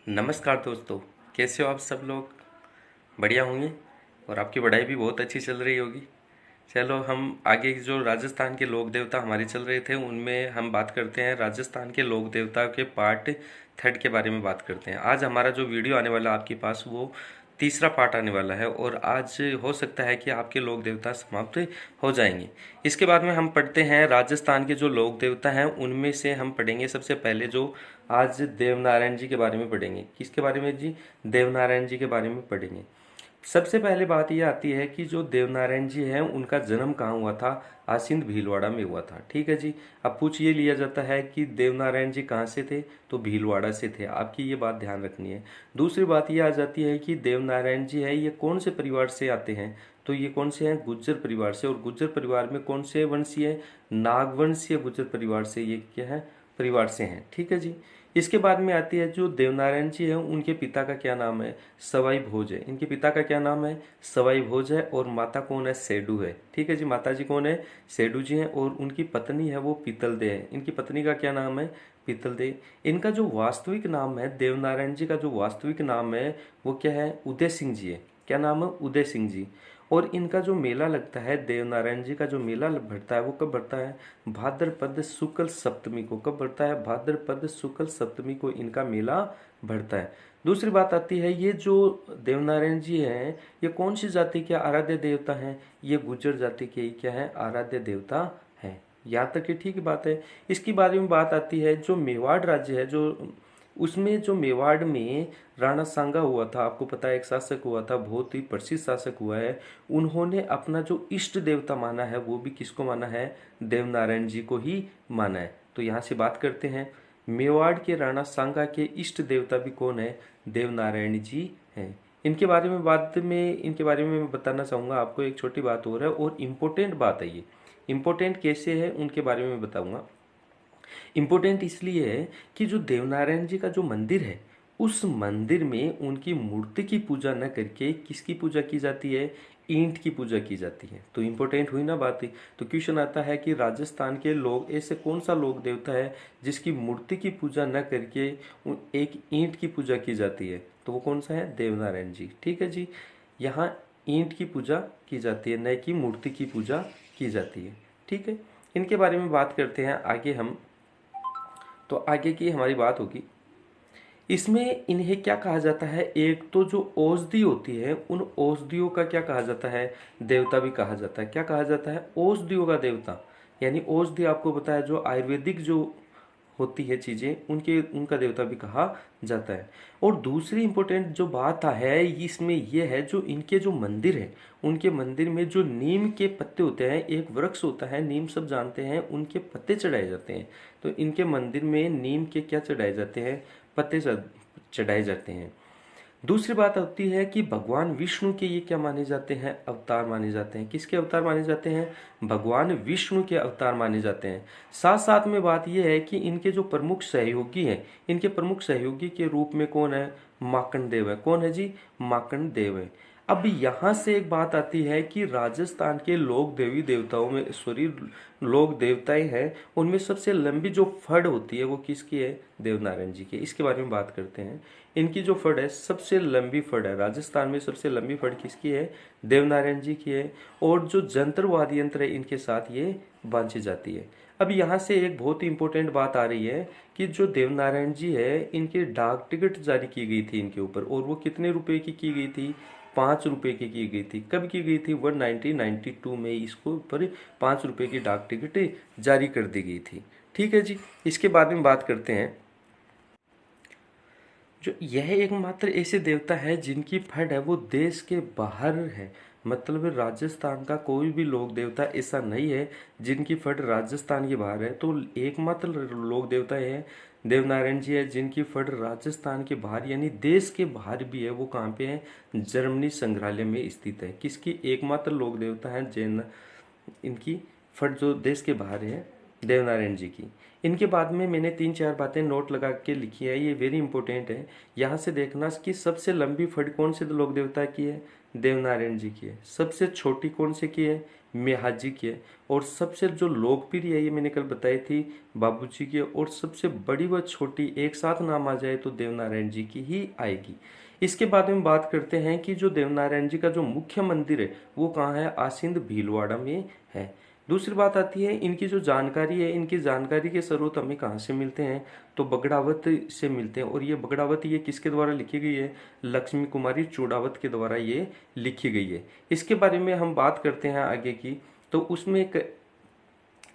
नमस्कार दोस्तों, कैसे हो आप सब लोग? बढ़िया होंगे और आपकी पढ़ाई भी बहुत अच्छी चल रही होगी। चलो हम आगे जो राजस्थान के लोक देवता हमारे चल रहे थे उनमें हम बात करते हैं। राजस्थान के लोक देवता के पार्ट थर्ड के बारे में बात करते हैं। आज हमारा जो वीडियो आने वाला आपके पास वो तीसरा पार्ट आने वाला है और आज हो सकता है कि आपके लोक देवता समाप्त हो जाएंगे। इसके बाद में हम पढ़ते हैं राजस्थान के जो लोक देवता हैं उनमें से हम पढ़ेंगे सबसे पहले जो आज देवनारायण जी के बारे में पढ़ेंगे। किसके बारे में जी? देवनारायण जी के बारे में पढ़ेंगे। सबसे पहले बात यह आती है कि जो देवनारायण जी हैं उनका जन्म कहाँ हुआ था? आसिंद भीलवाड़ा में हुआ था। ठीक है जी। अब पूछ ये लिया जाता है कि देवनारायण जी कहाँ से थे, तो भीलवाड़ा से थे। आपकी ये बात ध्यान रखनी है। दूसरी बात ये आ जाती है कि देवनारायण जी है ये कौन से परिवार से आते हैं, तो ये कौन से हैं? गुज्जर परिवार से। और गुज्जर परिवार में कौन से वंशीय है? नागवंशीय गुज्जर परिवार से ये क्या है? परिवार से हैं। ठीक है जी। इसके बाद में आती है जो देवनारायण जी हैं उनके पिता का क्या नाम है? सवाई भोज है। इनके पिता का क्या नाम है? सवाई भोज है। और माता कौन है? सेडू है। ठीक है जी। माता जी कौन है? सेडू जी हैं। और उनकी पत्नी है वो पीतलदे है। इनकी पत्नी का क्या नाम है? पीतलदे। इनका जो वास्तविक नाम है, देवनारायण जी का जो वास्तविक नाम है वो क्या है? उदय सिंह जी है। क्या नाम है? उदय सिंह जी। और इनका जो मेला लगता है, देवनारायण जी का जो मेला बढ़ता है वो कब बढ़ता है? भाद्रपद शुक्ल सप्तमी को। कब बढ़ता है? भाद्रपद शुक्ल सप्तमी को इनका मेला बढ़ता है। दूसरी बात आती है, ये जो देवनारायण जी हैं ये कौन सी जाति के आराध्य देवता हैं? ये गुर्जर जाति के क्या है? आराध्य देवता हैं। यहाँ तक की ठीक बात है। इसके बारे में बात आती है, जो मेवाड़ राज्य है जो उसमें जो मेवाड़ में राणा सांगा हुआ था, आपको पता है एक शासक हुआ था, बहुत ही प्रसिद्ध शासक हुआ है। उन्होंने अपना जो इष्ट देवता माना है वो भी किसको माना है? देवनारायण जी को ही माना है। तो यहाँ से बात करते हैं, मेवाड़ के राणा सांगा के इष्ट देवता भी कौन है? देवनारायण जी हैं। इनके बारे में मैं बताना चाहूंगा आपको। एक छोटी बात और है और इम्पोर्टेंट बात है। ये इम्पोर्टेंट कैसे है उनके बारे में बताऊंगा। इम्पोर्टेंट इसलिए है कि जो देवनारायण जी का जो मंदिर है उस मंदिर में उनकी मूर्ति की पूजा न करके किसकी पूजा की जाती है? ईंट की पूजा की जाती है। तो इम्पोर्टेंट हुई ना बात ही। तो क्वेश्चन आता है कि राजस्थान के लोग ऐसे कौन सा लोक देवता है जिसकी मूर्ति की पूजा न करके एक ईंट की पूजा की जाती है? तो वो कौन सा है? देवनारायण जी। ठीक है जी। यहाँ ईंट की पूजा की जाती है, न कि मूर्ति की पूजा की जाती है। ठीक है। इनके बारे में बात करते हैं आगे हम। तो आगे की हमारी बात होगी। इसमें इन्हें क्या कहा जाता है? एक तो जो औषधि होती है उन औषधियों का क्या कहा जाता है? देवता भी कहा जाता है। क्या कहा जाता है? औषधियों का देवता। यानी औषधि आपको पता है जो आयुर्वेदिक जो होती है चीजें उनके उनका देवता भी कहा जाता है। और दूसरी इंपॉर्टेंट जो बात है इसमें यह है, जो इनके जो मंदिर है उनके मंदिर में जो नीम के पत्ते होते हैं, एक वृक्ष होता है नीम, सब जानते हैं, उनके पत्ते चढ़ाए जाते हैं। तो इनके मंदिर में नीम के क्या चढ़ाए जाते हैं? पत्ते चढ़ाए जाते हैं। दूसरी बात होती है कि भगवान विष्णु के ये क्या माने जाते हैं? अवतार माने जाते हैं। किसके अवतार माने जाते हैं? भगवान विष्णु के अवतार माने जाते हैं। साथ साथ में बात यह है कि इनके जो प्रमुख सहयोगी हैं, इनके प्रमुख सहयोगी के रूप में कौन है? मार्कंड देव है। कौन है जी? मार्कंड देव है। अब यहाँ से एक बात आती है कि राजस्थान के लोक देवी देवताओं में लोक देवताएं हैं उनमें सबसे लंबी जो फड़ होती है वो किसकी है? देवनारायण जी की। इसके बारे में बात करते हैं। इनकी जो फड़ है सबसे लंबी फड़ है राजस्थान में, सबसे लंबी फड़ किसकी है? देवनारायण जी की है। और जो जंतर वाद्य यंत्र है इनके साथ ये बांधी जाती है। अब यहाँ से एक बहुत ही इंपॉर्टेंट बात आ रही है कि जो देवनारायण जी है इनकी डाक टिकट जारी की गई थी इनके ऊपर, और वो कितने रुपए की गई थी? 5 रुपए की गई थी। कब की गई थी? 1992 में इसको ऊपर 5 रुपए की डाक टिकट जारी कर दी गई थी। ठीक है जी। इसके बाद में बात करते हैं, जो यह एकमात्र ऐसे देवता है जिनकी फड़ है वो देश के बाहर है। मतलब राजस्थान का कोई भी लोक देवता ऐसा नहीं है जिनकी फड़ राजस्थान के बाहर है। तो एकमात्र लोक देवता है देवनारायण जी है जिनकी फड़ राजस्थान के बाहर यानी देश के बाहर भी है। वो कहाँ पे है? जर्मनी संग्रहालय में स्थित है। किसकी? एकमात्र लोक देवता है जैन, इनकी फट जो देश के बाहर है देवनारायण जी की। इनके बाद में मैंने 3-4 बातें नोट लगा के लिखी है, ये वेरी इंपॉर्टेंट है। यहाँ से देखना कि सबसे लंबी फट कौन से लोक देवता की है? देवनारायण जी की है। सबसे छोटी कौन से की है? मेहाजी की है, और सबसे जो लोकप्रिय है ये मैंने कल बताई थी बाबूजी की, और सबसे बड़ी व छोटी एक साथ नाम आ जाए तो देवनारायण जी की ही आएगी। इसके बाद में बात करते हैं कि जो देवनारायण जी का जो मुख्य मंदिर है वो कहाँ है, आसिंद भीलवाड़ा में है। दूसरी बात आती है इनकी जो जानकारी है, इनकी जानकारी के स्रोत हमें कहाँ से मिलते हैं, तो बगड़ावत से मिलते हैं। और ये बगड़ावत ये किसके द्वारा लिखी गई है, लक्ष्मी कुमारी चूड़ावत के द्वारा ये लिखी गई है। इसके बारे में हम बात करते हैं आगे की, तो उसमें एक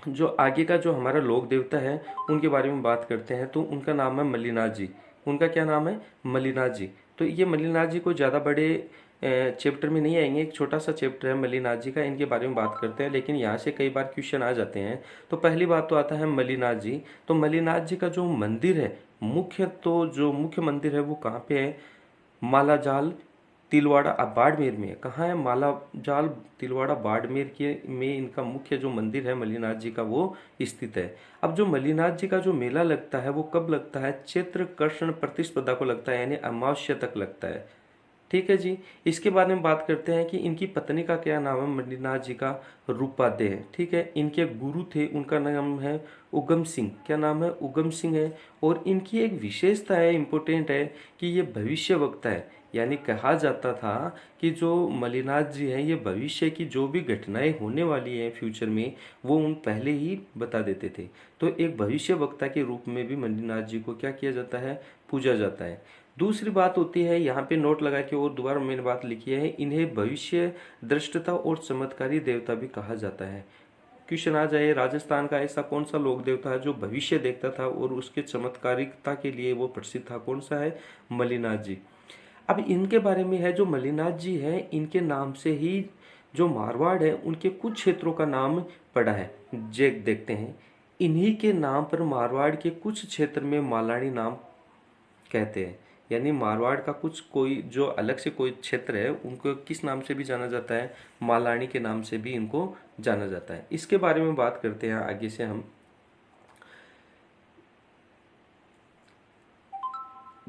जो आगे का जो हमारा लोक देवता है उनके बारे में बात करते हैं, तो उनका नाम है मल्लीनाथ जी। उनका क्या नाम है, मल्लीनाथ जी। तो ये मल्लीनाथ जी को ज़्यादा बड़े चैप्टर में नहीं आएंगे, एक छोटा सा चैप्टर है मल्लीनाथ जी का, इनके बारे में बात करते हैं, लेकिन यहाँ से कई बार क्वेश्चन आ जाते हैं। तो पहली बात तो आता है मल्लीनाथ जी। तो मल्लीनाथ जी का जो मंदिर है मुख्य, तो जो मुख्य मंदिर है वो कहाँ पे है, मालाजाल तिलवाड़ा बाड़मेर में है। कहाँ है, मालाजाल तिलवाड़ा बाड़मेर के में इनका मुख्य जो मंदिर है मल्लीनाथ जी का वो स्थित है। अब जो मल्लीनाथ जी का जो मेला लगता है वो कब लगता है, चैत्र कृष्ण प्रतिस्पर्धा को लगता है, यानी अमावस्या तक लगता है। ठीक है जी। इसके बारे में बात करते हैं कि इनकी पत्नी का क्या नाम है, मल्लीनाथ जी का रूपादे है। ठीक है। इनके गुरु थे, उनका नाम है उगम सिंह। क्या नाम है, उगम सिंह है। और इनकी एक विशेषता है, इंपॉर्टेंट है, कि ये भविष्य वक्ता है। यानी कहा जाता था कि जो मल्लीनाथ जी हैं ये भविष्य की जो भी घटनाएं होने वाली हैं फ्यूचर में वो उन पहले ही बता देते थे। तो एक भविष्य वक्ता के रूप में भी मल्लीनाथ जी को क्या किया जाता है, पूजा जाता है। दूसरी बात होती है, यहाँ पे नोट लगा के और दोबारा मैंने बात लिखी है, इन्हें भविष्य दृष्टता और चमत्कारी देवता भी कहा जाता है। क्वेश्चन आ जाए, राजस्थान का ऐसा कौन सा लोक देवता है जो भविष्य देखता था और उसके चमत्कारिकता के लिए वो प्रसिद्ध था, कौन सा है, मल्लीनाथ जी। अब इनके बारे में है, जो मल्लीनाथ जी हैं इनके नाम से ही जो मारवाड़ है उनके कुछ क्षेत्रों का नाम पड़ा है। देखते हैं, इन्हीं के नाम पर मारवाड़ के कुछ क्षेत्र में मालानी नाम कहते हैं। यानी मारवाड़ का कुछ कोई जो अलग से कोई क्षेत्र है उनको किस नाम से भी जाना जाता है, मालानी के नाम से भी इनको जाना जाता है। इसके बारे में बात करते हैं आगे से हम।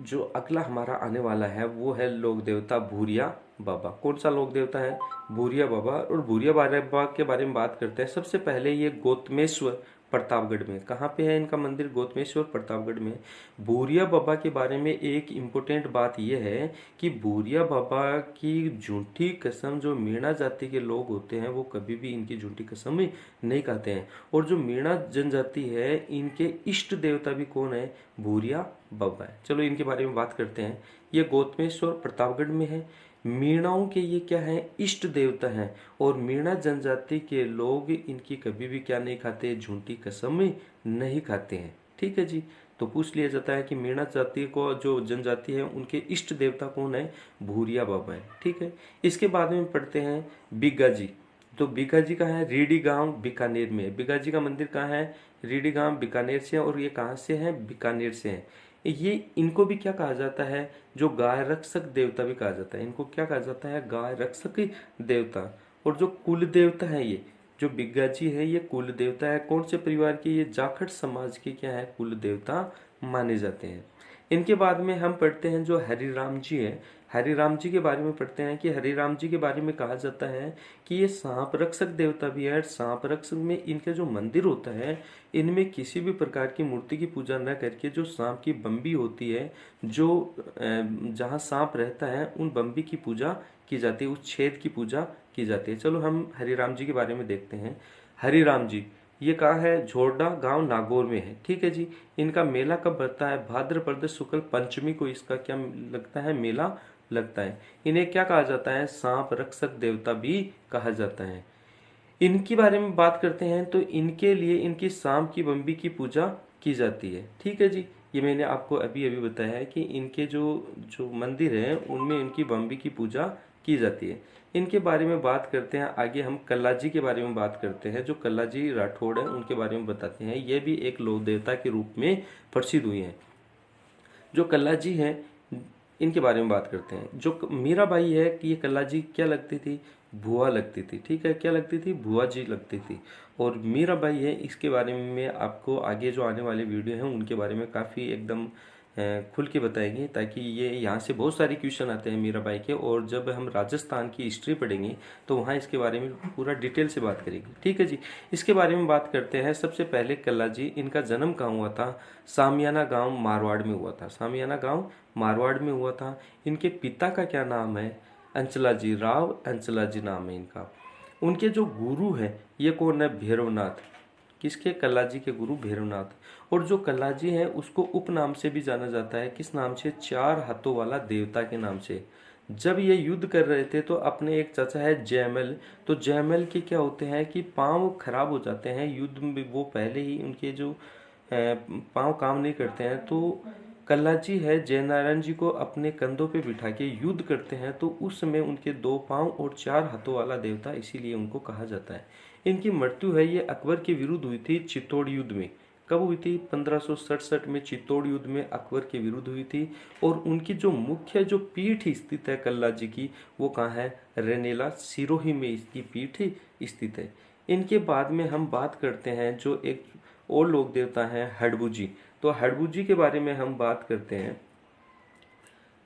जो अगला हमारा आने वाला है वो है लोक देवता भूरिया बाबा। कौन सा लोक देवता है, भूरिया बाबा। और भूरिया बाबा के बारे में बात करते हैं। सबसे पहले ये गौतमेश्वर प्रतापगढ़ में, कहाँ पे है इनका मंदिर, गौतमेश्वर प्रतापगढ़ में। भूरिया बाबा के बारे में एक इम्पोर्टेंट बात यह है कि भूरिया बाबा की झूठी कसम जो मीणा जाति के लोग होते हैं वो कभी भी इनकी झूठी कसम नहीं खाते हैं। और जो मीणा जनजाति है इनके इष्ट देवता भी कौन है, भूरिया बाबा है। चलो इनके बारे में बात करते हैं। ये गौतमेश्वर प्रतापगढ़ में है। मीणाओं के ये क्या है, इष्ट देवता हैं। और मीणा जनजाति के लोग इनकी कभी भी क्या नहीं खाते, झूठी कसम नहीं खाते हैं। ठीक है जी। तो पूछ लिया जाता है कि मीणा जाति को जो जनजाति है उनके इष्ट देवता कौन है, भूरिया बाबा है। ठीक है। इसके बाद में पढ़ते हैं बिग्गा जी। तो बिग्गा जी कहाँ है, रीडी गांव बीकानेर में। बिग्गा जी का मंदिर कहाँ है, रीडी गांव बीकानेर से। और ये कहाँ से है, बीकानेर से है। ये इनको भी क्या कहा जाता है, जो गाय रक्षक देवता भी कहा जाता है। इनको क्या कहा जाता है, गाय रक्षक देवता। और जो कुल देवता है, ये जो बिग्गा जी है ये कुल देवता है। कौन से परिवार के, ये जाखड़ समाज के क्या है, कुल देवता माने जाते हैं। इनके बाद में हम पढ़ते हैं जो हरिराम जी है। हरिराम जी के बारे में पढ़ते हैं कि हरिराम जी के बारे में कहा जाता है कि ये सांप रक्षक देवता भी है। सांप रक्षक में इनका जो मंदिर होता है इनमें किसी भी प्रकार की मूर्ति की पूजा न करके जो सांप की बम्बी होती है, जो जहाँ सांप रहता है उन बम्बी की पूजा की जाती है, उस छेद की पूजा की जाती है। चलो हम हरिराम जी के बारे में देखते हैं। हरिराम जी ये कहाँ है, झोरडा गांव नागौर में है। ठीक है जी। इनका मेला कब लगता है, भाद्रपद शुक्ल पंचमी को इसका क्या लगता है, मेला लगता है। इन्हें क्या कहा जाता है, सांप रक्षक देवता भी कहा जाता है। इनके बारे में बात करते हैं तो इनके लिए इनकी सांप की बम्बी की पूजा की जाती है। ठीक है जी। ये मैंने आपको अभी अभी बताया है कि इनके जो जो मंदिर हैं उनमें इनकी बम्बी की पूजा की जाती है। इनके बारे में बात करते हैं आगे। हम कल्लाजी के बारे में बात करते हैं। जो कल्लाजी राठौड़ है उनके बारे में बताते हैं। ये भी एक लोक देवता के रूप में प्रसिद्ध हुए हैं। जो कल्लाजी हैं इनके बारे में बात करते हैं। जो मीराबाई है कि ये कल्लाजी क्या लगती थी, बुआ लगती थी। ठीक है, क्या लगती थी, बुआ जी लगती थी। और मीराबाई है इसके बारे में आपको आगे जो आने वाले वीडियो हैं उनके बारे में काफ़ी एकदम खुल के बताएंगे, ताकि ये यहाँ से बहुत सारे क्वेश्चन आते हैं मीराबाई के, और जब हम राजस्थान की हिस्ट्री पढ़ेंगे तो वहाँ इसके बारे में पूरा डिटेल से बात करेंगे। ठीक है जी, इसके बारे में बात करते हैं। सबसे पहले कल्ला जी, इनका जन्म कहाँ हुआ था? सामियाना गांव मारवाड़ में हुआ था। सामियाना गांव मारवाड़ में हुआ था। इनके पिता का क्या नाम है? अंचला जी, राव अंचला जी नाम है इनका। उनके जो गुरु हैं ये कौन है? भैरवनाथ। किसके? कल्ला जी के गुरु भैरवनाथ। और जो कल्ला जी है उसको उपनाम से भी जाना जाता है। किस नाम से? चार हाथों वाला देवता के नाम से। जब ये युद्ध कर रहे थे तो अपने एक चाचा है जयमल, तो जयमल के क्या होते हैं कि पांव खराब हो जाते हैं युद्ध में, वो पहले ही उनके जो पांव काम नहीं करते हैं, तो कल्ला जी है जयनारायण जी को अपने कंधों पे बिठा के युद्ध करते हैं, तो उस समय उनके दो पांव और चार हाथों वाला देवता, इसीलिए उनको कहा जाता है। इनकी मृत्यु है ये अकबर के विरुद्ध हुई थी चित्तौड़ युद्ध में। कब हुई थी? 1567 में चित्तौड़ युद्ध में अकबर के विरुद्ध हुई थी। और उनकी जो मुख्य जो पीठ स्थित है कल्ला जी की, वो कहाँ है? रेनेला सिरोही में इसकी पीठ स्थित है। इनके बाद में हम बात करते हैं जो एक और लोक देवता हैं हड़बू जी। तो हड़बू जी के बारे में हम बात करते हैं।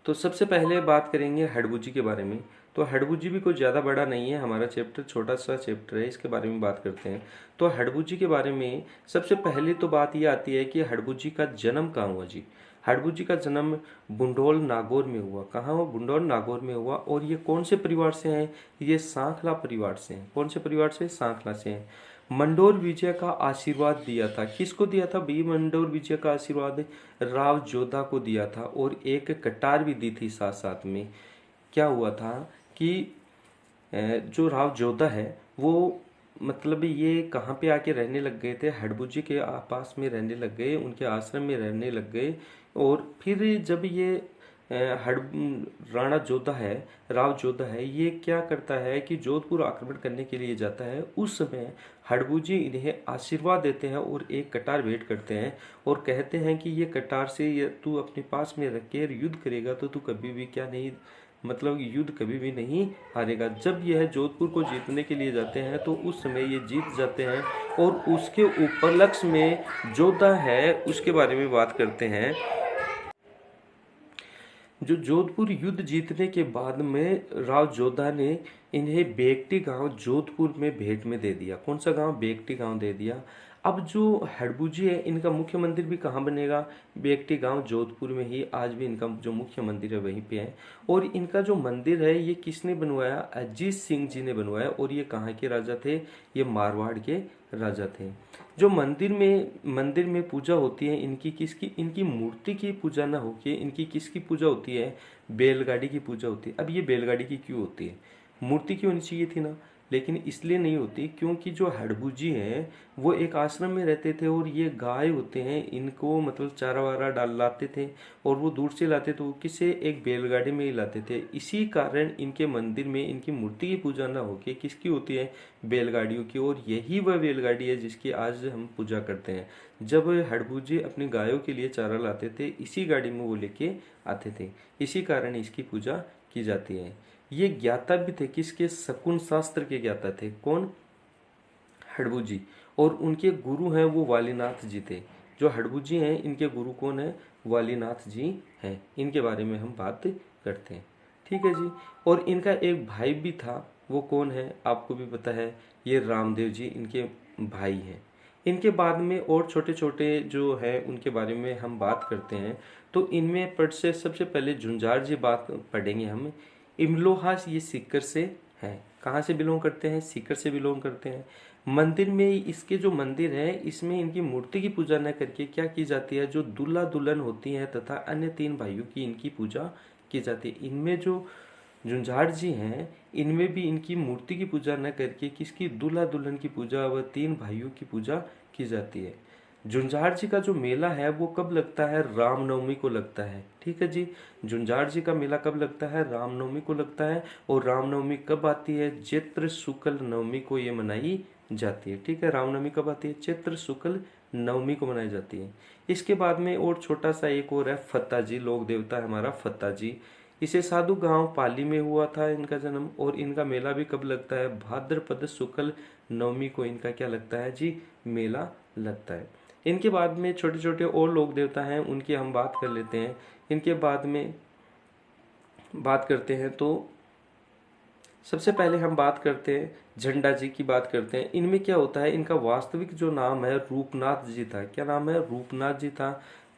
तो सबसे पहले बात करेंगे हड़बू जी के बारे में। तो हड़बू जी भी कोई ज़्यादा बड़ा नहीं है, हमारा चैप्टर छोटा सा चैप्टर है, इसके बारे में बात करते हैं। तो हड़बू जी के बारे में सबसे पहले तो बात ये आती है कि हड़बू जी का जन्म कहाँ हुआ जी। हड़बू जी का जन्म बुंडोल नागौर में हुआ। कहाँ हुआ? बुंडोल नागौर में हुआ। और ये कौन से परिवार से हैं? ये सांखला परिवार से हैं। कौन से परिवार से? सांखला से हैं। मंडोर विजय का आशीर्वाद दिया था। किसको दिया था भाई मंडोर विजय का आशीर्वाद? राव जोधा को दिया था, और एक कटार भी दी थी साथ साथ में। क्या हुआ था कि जो राव जोधा है वो, मतलब ये कहाँ पे आके रहने लग गए थे? हड़बू जी के पास में रहने लग गए, उनके आश्रम में रहने लग गए। और फिर जब ये हड़ राणा जोधा है, राव जोधा है, ये क्या करता है कि जोधपुर आक्रमण करने के लिए जाता है। उस समय हड़बू जी इन्हें आशीर्वाद देते हैं और एक कटार भेंट करते हैं, और कहते हैं कि ये कटार से ये तू अपने पास में रख के युद्ध करेगा तो तू कभी भी क्या नहीं, मतलब युद्ध कभी भी नहीं हारेगा। जब यह जोधपुर को जीतने के लिए जाते हैं तो उस समय ये जीत जाते हैं। और उसके उपलक्ष्य में जोधा है उसके बारे में बात करते हैं। जो जोधपुर युद्ध जीतने के बाद में राव जोधा ने इन्हें बेगटी गांव जोधपुर में भेंट में दे दिया। कौन सा गांव? बेगटी गांव दे दिया। अब जो हड़बू जी है इनका मुख्य मंदिर भी कहाँ बनेगा? बेगटी गांव जोधपुर में ही आज भी इनका जो मुख्य मंदिर है वहीं पे है। और इनका जो मंदिर है ये किसने बनवाया? अजीत सिंह जी ने बनवाया। और ये कहाँ के राजा थे? ये मारवाड़ के राजा थे। जो मंदिर में पूजा होती है इनकी किसकी? इनकी मूर्ति की पूजा ना होके इनकी किसकी पूजा होती है? बैलगाड़ी की पूजा होती है। अब ये बैलगाड़ी की क्यों होती है? मूर्ति की होनी चाहिए थी ना, लेकिन इसलिए नहीं होती क्योंकि जो हड़बू जी हैं वो एक आश्रम में रहते थे, और ये गाय होते हैं इनको मतलब चारा वारा डाल लाते थे, और वो दूर से लाते तो किसे? एक बैलगाड़ी में ही लाते थे। इसी कारण इनके मंदिर में इनकी मूर्ति की पूजा ना होके किसकी होती है? बैलगाड़ियों की। और यही वह बैलगाड़ी है जिसकी आज हम पूजा करते हैं। जब हड़बू जी अपनी गायों के लिए चारा लाते थे इसी गाड़ी में वो लेके आते थे, इसी कारण इसकी पूजा की जाती है। ये ज्ञाता भी थे किसके? शकुन शास्त्र के ज्ञाता थे। कौन? हड़बू जी। और उनके गुरु हैं वो वालीनाथ जी थे। जो हड़बू जी हैं इनके गुरु कौन है? वालीनाथ जी हैं। इनके बारे में हम बात करते हैं। ठीक है जी। और इनका एक भाई भी था, वो कौन है? आपको भी पता है, ये रामदेव जी इनके भाई हैं। इनके बाद में और छोटे छोटे जो है उनके बारे में हम बात करते हैं। तो इनमें पर से सबसे पहले झुंझार जी बात पढ़ेंगे हम। इमलोहास ये सीकर से हैं। कहाँ से बिलोंग करते हैं? सीकर से बिलोंग करते हैं। मंदिर में इसके जो मंदिर है इसमें इनकी मूर्ति की पूजा न करके क्या की जाती है? जो दूल्हा दुल्हन होती है तथा अन्य तीन भाइयों की इनकी पूजा की जाती है। इनमें जो झुंझार जी हैं इनमें भी इनकी मूर्ति की पूजा न करके किसकी? दूल्हा दुल्हन की पूजा व तीन भाइयों की पूजा की जाती है। झुंझार जी का जो मेला है वो कब लगता है? रामनवमी को लगता है। ठीक है जी। झुंझार जी का मेला कब लगता है? रामनवमी को लगता है। और रामनवमी कब आती है? चैत्र शुक्ल नवमी को ये मनाई जाती है। ठीक है। रामनवमी कब आती है? चैत्र शुक्ल नवमी को मनाई जाती है। इसके बाद में और छोटा सा एक और है फत्ता जी, लोक देवता है हमारा फत्ता जी। इसे साधु गांव पाली में हुआ था इनका जन्म। और इनका मेला भी कब लगता है? भाद्रपद शुक्ल नवमी को इनका क्या लगता है जी? मेला लगता है। इनके बाद में छोटे छोटे और लोक देवता हैं, उनकी हम बात कर लेते हैं। इनके बाद में बात करते हैं तो सबसे पहले हम बात करते हैं झंडा जी की बात करते हैं। इनमें क्या होता है, इनका वास्तविक जो नाम है रूपनाथ जी था। क्या नाम है? रूपनाथ जी था।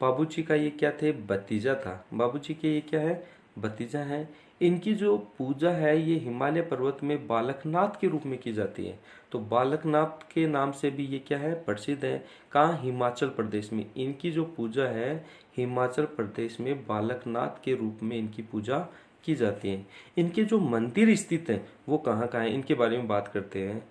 बाबूजी का ये क्या थे? भतीजा था। बाबूजी के ये क्या है? भतीजा है। इनकी जो पूजा है ये हिमालय पर्वत में बालकनाथ के रूप में की जाती है। तो बालकनाथ के नाम से भी ये क्या है? प्रसिद्ध है। कहाँ? हिमाचल प्रदेश में। इनकी जो पूजा है हिमाचल प्रदेश में बालकनाथ के रूप में इनकी पूजा की जाती है। इनके जो मंदिर स्थित हैं वो कहाँ कहाँ है, इनके बारे में बात करते हैं।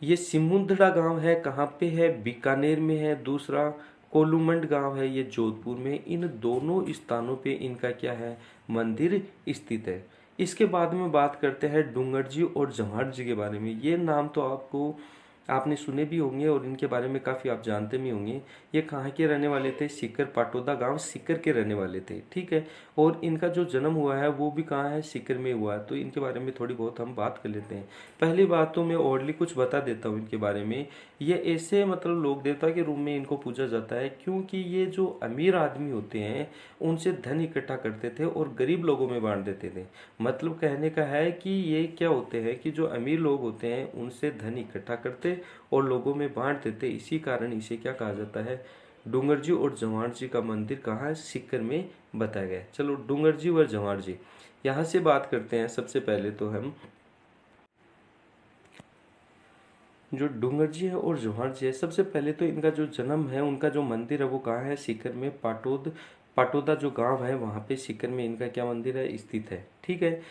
ये सिमुंदड़ा गांव है, कहाँ पे है? बीकानेर में है। दूसरा कोलूमंड गांव है, ये जोधपुर में। इन दोनों स्थानों पे इनका क्या है? मंदिर स्थित है। इसके बाद में बात करते हैं डूंगर जी और जवाहर जी के बारे में। ये नाम तो आपने सुने भी होंगे और इनके बारे में काफ़ी आप जानते भी होंगे। ये कहाँ के रहने वाले थे? सीकर, पाटोदा गांव सीकर के रहने वाले थे। ठीक है। और इनका जो जन्म हुआ है वो भी कहाँ है? सीकर में हुआ है। तो इनके बारे में थोड़ी बहुत हम बात कर लेते हैं। पहली बात तो मैं ओरली कुछ बता देता हूँ इनके बारे में। ये ऐसे मतलब लोक देवता के रूप में इनको पूजा जाता है क्योंकि ये जो अमीर आदमी होते हैं उनसे धन इकट्ठा करते थे और गरीब लोगों में बांट देते थे। मतलब कहने का है कि ये क्या होते हैं कि जो अमीर लोग होते हैं उनसे धन इकट्ठा करते और लोगों में बांट देते। इसी कारण इसे क्या कहा जाता है? डूंगर जी और जवाहर जी का मंदिर कहाँ है? सीकर में बताया गया है। चलो डूंगर जी और जवाहर जी यहाँ से बात करते हैं। सबसे पहले तो हम जो डूंगर जी है और जवाहर जी है, सबसे पहले तो इनका जो जन्म है, उनका जो मंदिर है वो कहाँ है? सीकर में पाटोदा जो गांव है वहाँ पे सीकर में इनका क्या मंदिर है? स्थित है। ठीक है।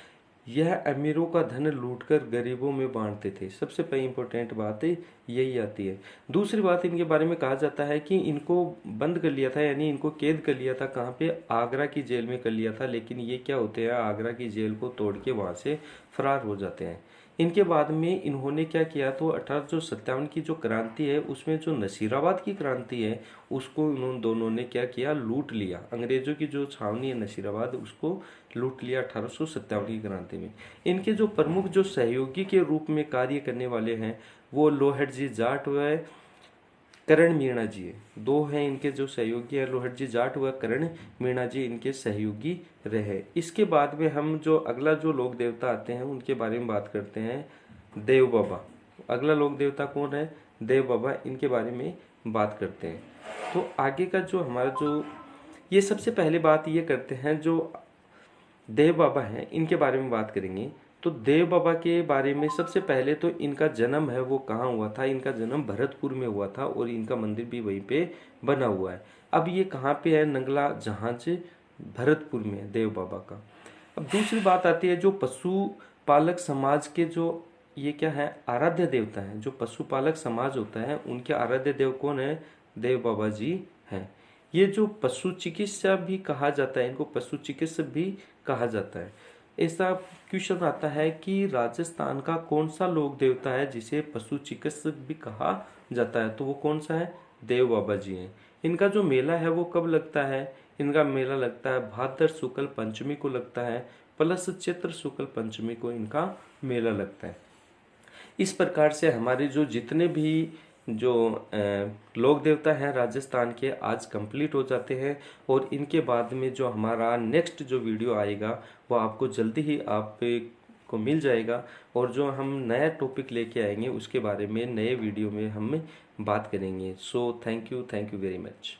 यह अमीरों का धन लूटकर गरीबों में बांटते थे। सबसे पहली इंपॉर्टेंट बात यही आती है। दूसरी बात इनके बारे में कहा जाता है कि इनको बंद कर लिया था, यानी इनको कैद कर लिया था। कहाँ पे? आगरा की जेल में कर लिया था। लेकिन ये क्या होते हैं? आगरा की जेल को तोड़ के वहां से फरार हो जाते हैं। इनके बाद में इन्होंने क्या किया, तो 1857 की जो क्रांति है उसमें जो नसीराबाद की क्रांति है उसको उन दोनों ने क्या किया? लूट लिया। अंग्रेजों की जो छावनी है नसीराबाद उसको लूट लिया 1857 की क्रांति में। इनके जो प्रमुख जो सहयोगी के रूप में कार्य करने वाले हैं वो लोहट जी जाट व करण मीणा जी है। दो हैं इनके जो सहयोगी है, लोहट जी जाट व करण मीणा जी इनके सहयोगी रहे। इसके बाद में हम जो अगला जो लोक देवता आते हैं उनके बारे में बात करते हैं। देव बाबा। अगला लोक देवता कौन है? देव बाबा। इनके बारे में बात करते हैं। तो आगे का जो हमारा जो ये सबसे पहले बात ये करते हैं, जो देव बाबा हैं इनके बारे में बात करेंगे। तो देव बाबा के बारे में सबसे पहले तो इनका जन्म है वो कहाँ हुआ था? इनका जन्म भरतपुर में हुआ था और इनका मंदिर भी वहीं पे बना हुआ है। अब ये कहाँ पे है? नंगला जहाज भरतपुर में है देव बाबा का। अब दूसरी बात आती है जो पशुपालक समाज के जो ये क्या है? आराध्य देवता है। जो पशुपालक समाज होता है उनके आराध्य देव कौन है? देव बाबा जी हैं। ये जो पशु चिकित्सा भी कहा जाता है, इनको पशु चिकित्सक भी कहा जाता है। ऐसा क्वेश्चन आता है कि राजस्थान का कौन सा लोक देवता है जिसे पशु चिकित्सक भी कहा जाता है? तो वो कौन सा है? देव बाबा जी हैं। इनका जो मेला है वो कब लगता है? इनका मेला लगता है भाद्र शुक्ल पंचमी को लगता है, प्लस चैत्र शुक्ल पंचमी को इनका मेला लगता है। इस प्रकार से हमारे जो जितने भी जो लोक देवता हैं राजस्थान के आज कंप्लीट हो जाते हैं। और इनके बाद में जो हमारा नेक्स्ट जो वीडियो आएगा वो आपको जल्दी ही आप को मिल जाएगा। और जो हम नया टॉपिक लेके आएंगे उसके बारे में नए वीडियो में हम बात करेंगे। So thank you very much.